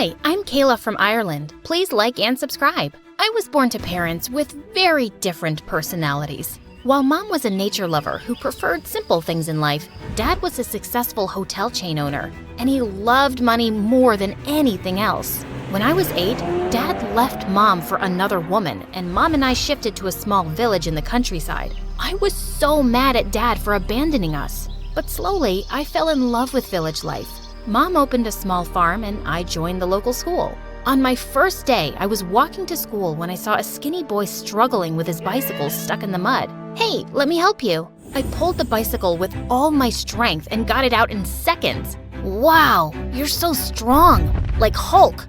Hi, I'm Kayla from Ireland. Please like and subscribe. I was born to parents with very different personalities. While Mom was a nature lover who preferred simple things in life, Dad was a successful hotel chain owner, and he loved money more than anything else. When I was 8, Dad left Mom for another woman, and Mom and I shifted to a small village in the countryside. I was so mad at Dad for abandoning us. But slowly, I fell in love with village life. Mom opened a small farm and I joined the local school. On my first day, I was walking to school when I saw a skinny boy struggling with his bicycle stuck in the mud. Hey, let me help you. I pulled the bicycle with all my strength and got it out in seconds. Wow, you're so strong, like Hulk.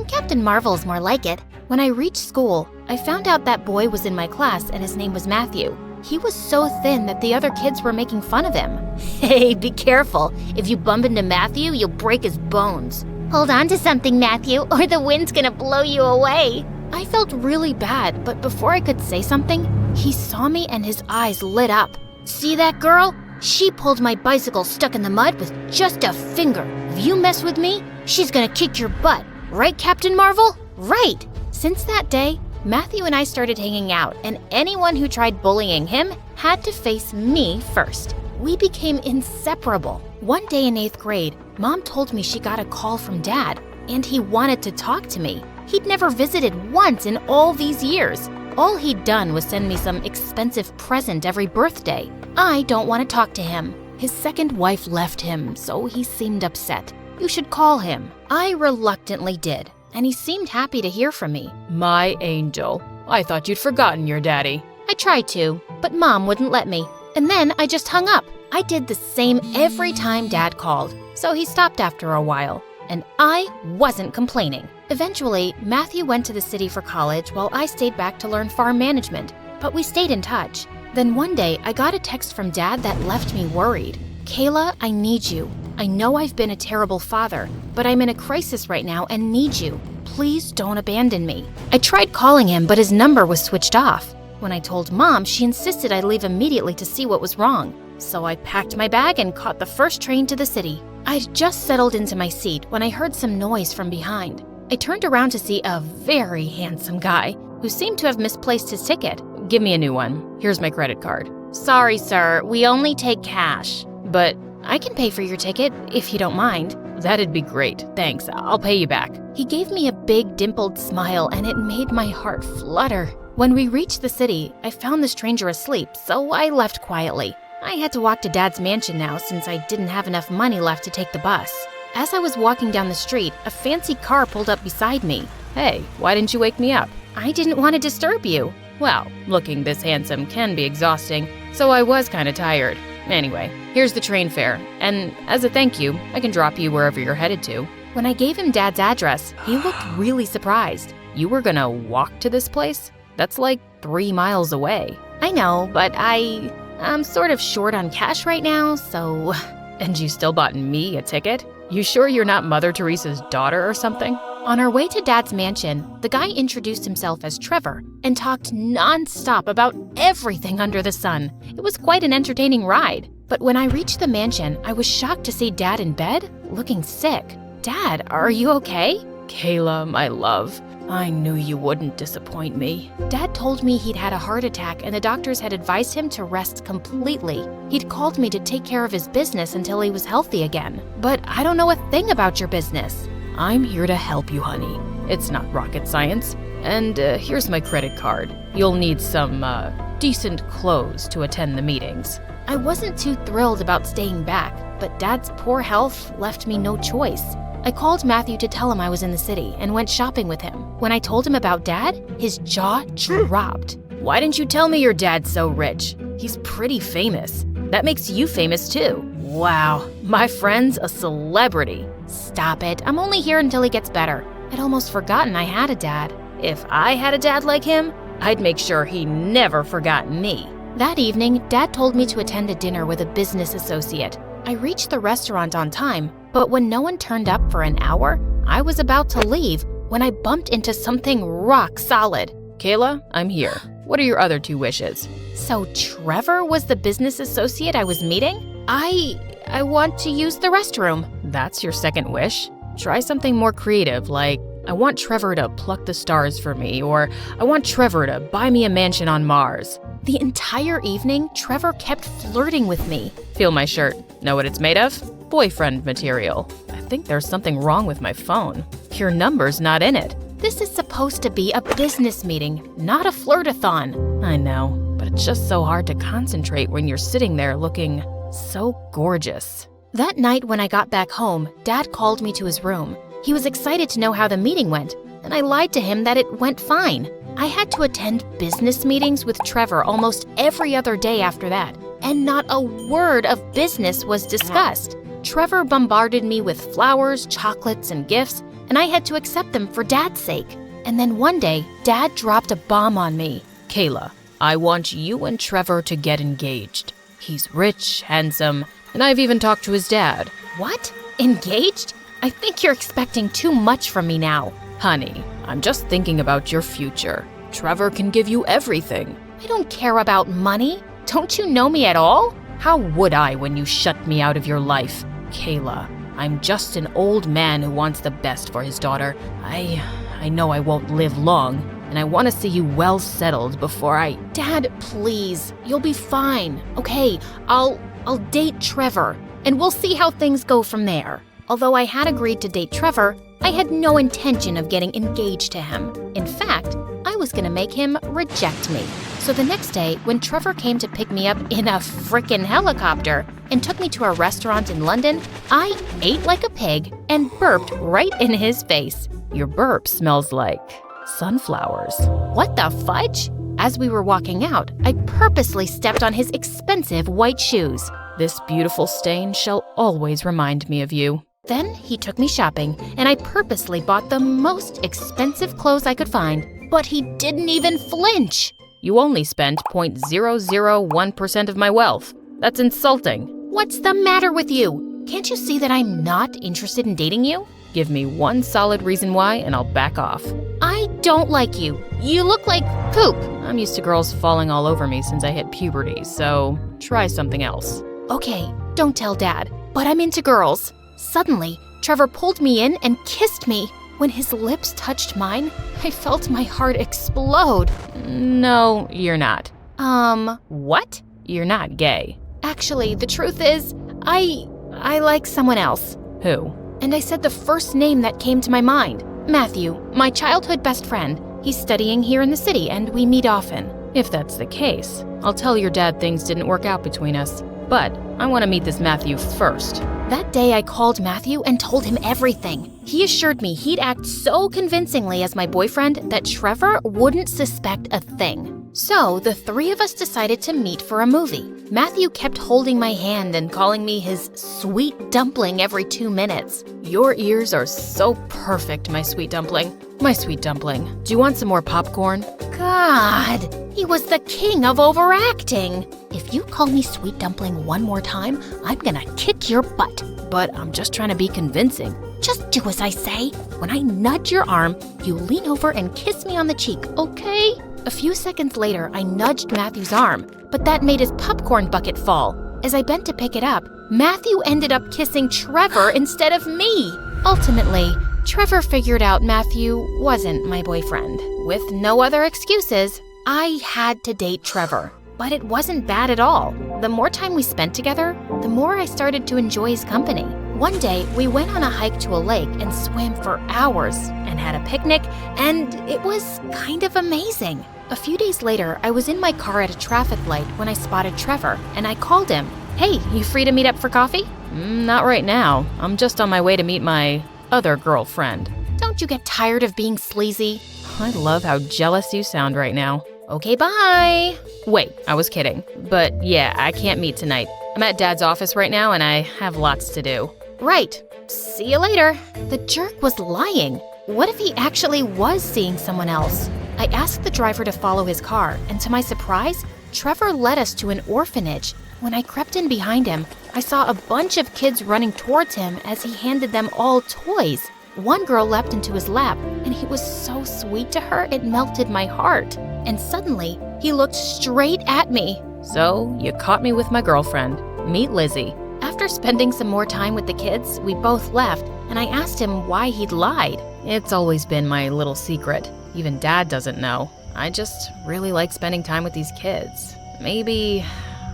Captain Marvel's more like it. When I reached school, I found out that boy was in my class and his name was Matthew. He was so thin that the other kids were making fun of him. Hey, be careful. If you bump into Matthew, you'll break his bones. Hold on to something, Matthew, or the wind's gonna blow you away. I felt really bad, but before I could say something, he saw me and his eyes lit up. See that girl? She pulled my bicycle stuck in the mud with just a finger. If you mess with me, she's gonna kick your butt. Right, Captain Marvel? Right. Since that day, Matthew and I started hanging out, and anyone who tried bullying him had to face me first. We became inseparable. One day in 8th grade, Mom told me she got a call from Dad, and he wanted to talk to me. He'd never visited once in all these years. All he'd done was send me some expensive present every birthday. I don't want to talk to him. His second wife left him, so he seemed upset. You should call him. I reluctantly did. And he seemed happy to hear from me. My angel, I thought you'd forgotten your daddy. I tried to, but Mom wouldn't let me. And then I just hung up. I did the same every time Dad called, so he stopped after a while. And I wasn't complaining. Eventually, Matthew went to the city for college while I stayed back to learn farm management, but we stayed in touch. Then one day, I got a text from Dad that left me worried. Kayla, I need you. I know I've been a terrible father, but I'm in a crisis right now and need you. Please don't abandon me. I tried calling him, but his number was switched off. When I told Mom, she insisted I leave immediately to see what was wrong. So I packed my bag and caught the first train to the city. I'd just settled into my seat when I heard some noise from behind. I turned around to see a very handsome guy who seemed to have misplaced his ticket. Give me a new one. Here's my credit card. Sorry, sir, we only take cash. But I can pay for your ticket, if you don't mind. That'd be great. Thanks. I'll pay you back. He gave me a big dimpled smile and it made my heart flutter. When we reached the city, I found the stranger asleep, so I left quietly. I had to walk to Dad's mansion now since I didn't have enough money left to take the bus. As I was walking down the street, a fancy car pulled up beside me. Hey, why didn't you wake me up? I didn't want to disturb you. Well, looking this handsome can be exhausting, so I was kind of tired. Anyway, here's the train fare, and as a thank you, I can drop you wherever you're headed to. When I gave him Dad's address, he looked really surprised. You were gonna walk to this place? That's like 3 miles away. I know, but I'm sort of short on cash right now, so… And you still bought me a ticket? You sure you're not Mother Teresa's daughter or something? On our way to Dad's mansion, the guy introduced himself as Trevor and talked non-stop about everything under the sun. It was quite an entertaining ride. But when I reached the mansion, I was shocked to see Dad in bed, looking sick. Dad, are you okay? Kayla, my love, I knew you wouldn't disappoint me. Dad told me he'd had a heart attack and the doctors had advised him to rest completely. He'd called me to take care of his business until he was healthy again. But I don't know a thing about your business. I'm here to help you, honey. It's not rocket science. And here's my credit card. You'll need some, decent clothes to attend the meetings. I wasn't too thrilled about staying back, but Dad's poor health left me no choice. I called Matthew to tell him I was in the city and went shopping with him. When I told him about Dad, his jaw dropped. Why didn't you tell me your dad's so rich? He's pretty famous. That makes you famous too. Wow, my friend's a celebrity. Stop it, I'm only here until he gets better. I'd almost forgotten I had a dad. If I had a dad like him, I'd make sure he never forgot me. That evening, Dad told me to attend a dinner with a business associate. I reached the restaurant on time, but when no one turned up for an hour, I was about to leave when I bumped into something rock solid. Kayla, I'm here. What are your other 2 wishes? So Trevor was the business associate I was meeting? I want to use the restroom. That's your second wish? Try something more creative, like, I want Trevor to pluck the stars for me, or I want Trevor to buy me a mansion on Mars. The entire evening, Trevor kept flirting with me. Feel my shirt. Know what it's made of? Boyfriend material. I think there's something wrong with my phone. Your number's not in it. This is supposed to be a business meeting, not a flirtathon. I know, but it's just so hard to concentrate when you're sitting there looking so gorgeous. That night when I got back home, Dad called me to his room. He was excited to know how the meeting went, and I lied to him that it went fine. I had to attend business meetings with Trevor almost every other day after that, and not a word of business was discussed. Trevor bombarded me with flowers, chocolates, and gifts, and I had to accept them for Dad's sake. And then one day, Dad dropped a bomb on me. Kayla, I want you and Trevor to get engaged. He's rich, handsome, and I've even talked to his dad. What? Engaged? I think you're expecting too much from me now. Honey, I'm just thinking about your future. Trevor can give you everything. I don't care about money. Don't you know me at all? How would I when you shut me out of your life? Kayla, I'm just an old man who wants the best for his daughter. I know I won't live long, and I want to see you well settled before I... Dad, please. You'll be fine. Okay, I'll date Trevor, and we'll see how things go from there. Although I had agreed to date Trevor, I had no intention of getting engaged to him. In fact, I was gonna make him reject me. So the next day, when Trevor came to pick me up in a frickin' helicopter and took me to a restaurant in London, I ate like a pig and burped right in his face. Your burp smells like sunflowers. What the fudge? As we were walking out, I purposely stepped on his expensive white shoes. This beautiful stain shall always remind me of you. Then he took me shopping, and I purposely bought the most expensive clothes I could find, but he didn't even flinch. You only spent 0.001% of my wealth. That's insulting. What's the matter with you? Can't you see that I'm not interested in dating you? Give me one solid reason why, and I'll back off. I don't like you. You look like poop. I'm used to girls falling all over me since I hit puberty, so try something else. Okay, don't tell Dad, but I'm into girls. Suddenly, Trevor pulled me in and kissed me. When his lips touched mine, I felt my heart explode. No, you're not. What? You're not gay. Actually, the truth is, I like someone else. Who? And I said the first name that came to my mind. Matthew, my childhood best friend. He's studying here in the city, and we meet often. If that's the case, I'll tell your dad things didn't work out between us. But I want to meet this Matthew first. That day I called Matthew and told him everything. He assured me he'd act so convincingly as my boyfriend that Trevor wouldn't suspect a thing. So the three of us decided to meet for a movie. Matthew kept holding my hand and calling me his sweet dumpling every 2 minutes. Your ears are so perfect, my sweet dumpling. My sweet dumpling. Do you want some more popcorn? God, he was the king of overacting. If you call me sweet dumpling one more time, I'm gonna kick your butt. But I'm just trying to be convincing. Just do as I say. When I nudge your arm, you lean over and kiss me on the cheek, okay? A few seconds later, I nudged Matthew's arm, but that made his popcorn bucket fall. As I bent to pick it up, Matthew ended up kissing Trevor instead of me. Ultimately, Trevor figured out Matthew wasn't my boyfriend. With no other excuses, I had to date Trevor. But it wasn't bad at all. The more time we spent together, the more I started to enjoy his company. One day, we went on a hike to a lake and swam for hours and had a picnic, and it was kind of amazing. A few days later, I was in my car at a traffic light when I spotted Trevor, and I called him. Hey, you free to meet up for coffee? Not right now. I'm just on my way to meet my other girlfriend. Don't you get tired of being sleazy? I love how jealous you sound right now. Okay, bye. Wait, I was kidding. But yeah, I can't meet tonight. I'm at Dad's office right now and I have lots to do. Right. See you later. The jerk was lying. What if he actually was seeing someone else? I asked the driver to follow his car, and to my surprise, Trevor led us to an orphanage. When I crept in behind him, I saw a bunch of kids running towards him as he handed them all toys. One girl leapt into his lap, and he was so sweet to her it melted my heart. And suddenly, he looked straight at me. So, you caught me with my girlfriend. Meet Lizzie. After spending some more time with the kids, we both left, and I asked him why he'd lied. It's always been my little secret. Even Dad doesn't know. I just really like spending time with these kids. Maybe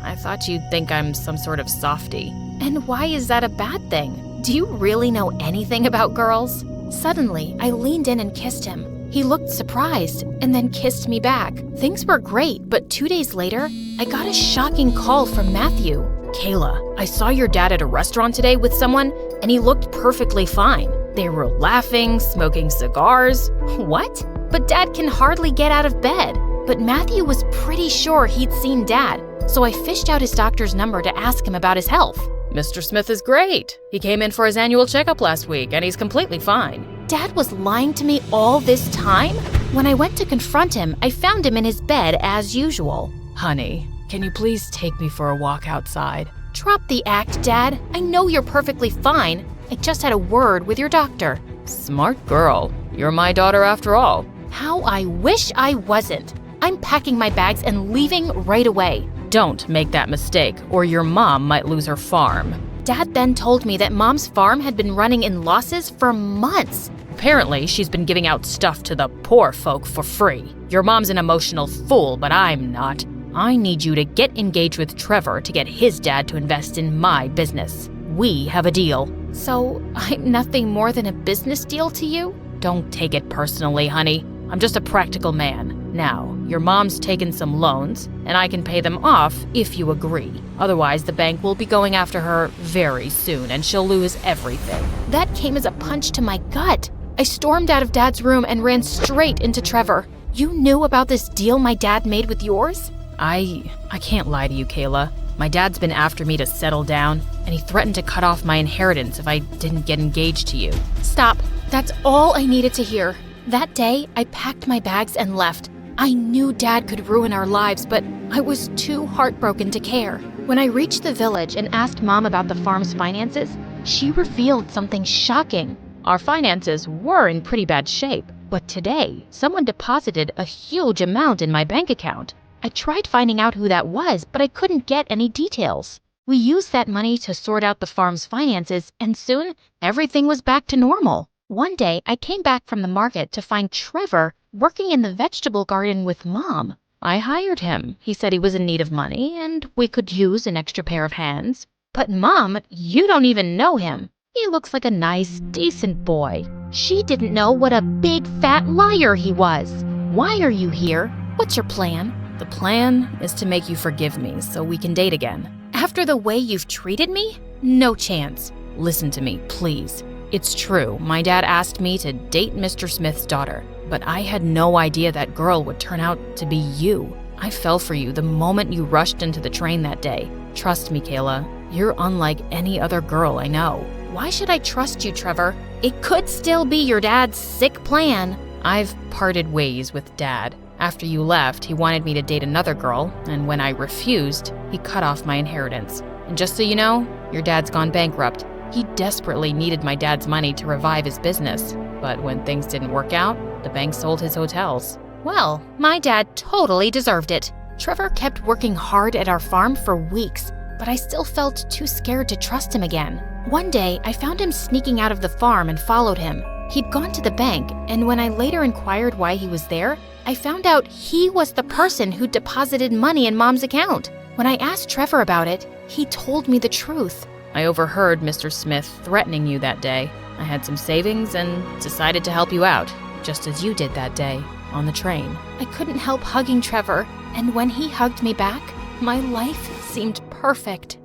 I thought you'd think I'm some sort of softie. And why is that a bad thing? Do you really know anything about girls? Suddenly, I leaned in and kissed him. He looked surprised and then kissed me back. Things were great, but 2 days later, I got a shocking call from Matthew. Kayla, I saw your dad at a restaurant today with someone, and he looked perfectly fine. They were laughing, smoking cigars. What? But Dad can hardly get out of bed. But Matthew was pretty sure he'd seen Dad, so I fished out his doctor's number to ask him about his health. Mr. Smith is great. He came in for his annual checkup last week, and he's completely fine. Dad was lying to me all this time? When I went to confront him, I found him in his bed as usual. Honey, can you please take me for a walk outside? Drop the act, Dad. I know you're perfectly fine. I just had a word with your doctor. Smart girl. You're my daughter after all. How I wish I wasn't. I'm packing my bags and leaving right away. Don't make that mistake, or your mom might lose her farm. Dad then told me that Mom's farm had been running in losses for months. Apparently, she's been giving out stuff to the poor folk for free. Your mom's an emotional fool, but I'm not. I need you to get engaged with Trevor to get his dad to invest in my business. We have a deal. So, I'm nothing more than a business deal to you? Don't take it personally, honey. I'm just a practical man. Now, your mom's taken some loans, and I can pay them off if you agree. Otherwise, the bank will be going after her very soon, and she'll lose everything. That came as a punch to my gut. I stormed out of Dad's room and ran straight into Trevor. You knew about this deal my dad made with yours? I can't lie to you, Kayla. My dad's been after me to settle down, and he threatened to cut off my inheritance if I didn't get engaged to you. Stop. That's all I needed to hear. That day, I packed my bags and left. I knew Dad could ruin our lives, but I was too heartbroken to care. When I reached the village and asked Mom about the farm's finances, she revealed something shocking. Our finances were in pretty bad shape, but today, someone deposited a huge amount in my bank account. I tried finding out who that was, but I couldn't get any details. We used that money to sort out the farm's finances, and soon, everything was back to normal. One day, I came back from the market to find Trevor working in the vegetable garden with Mom. I hired him. He said he was in need of money, and we could use an extra pair of hands. But Mom, you don't even know him. He looks like a nice, decent boy. She didn't know what a big, fat liar he was. Why are you here? What's your plan? The plan is to make you forgive me so we can date again. After the way you've treated me? No chance. Listen to me, please. It's true, my dad asked me to date Mr. Smith's daughter, but I had no idea that girl would turn out to be you. I fell for you the moment you rushed into the train that day. Trust me, Kayla, you're unlike any other girl I know. Why should I trust you, Trevor? It could still be your dad's sick plan. I've parted ways with Dad. After you left, he wanted me to date another girl, and when I refused, he cut off my inheritance. And just so you know, your dad's gone bankrupt. He desperately needed my dad's money to revive his business, but when things didn't work out, the bank sold his hotels. Well, my dad totally deserved it. Trevor kept working hard at our farm for weeks, but I still felt too scared to trust him again. One day, I found him sneaking out of the farm and followed him. He'd gone to the bank, and when I later inquired why he was there, I found out he was the person who deposited money in Mom's account. When I asked Trevor about it, he told me the truth. I overheard Mr. Smith threatening you that day. I had some savings and decided to help you out, just as you did that day on the train. I couldn't help hugging Trevor, and when he hugged me back, my life seemed perfect.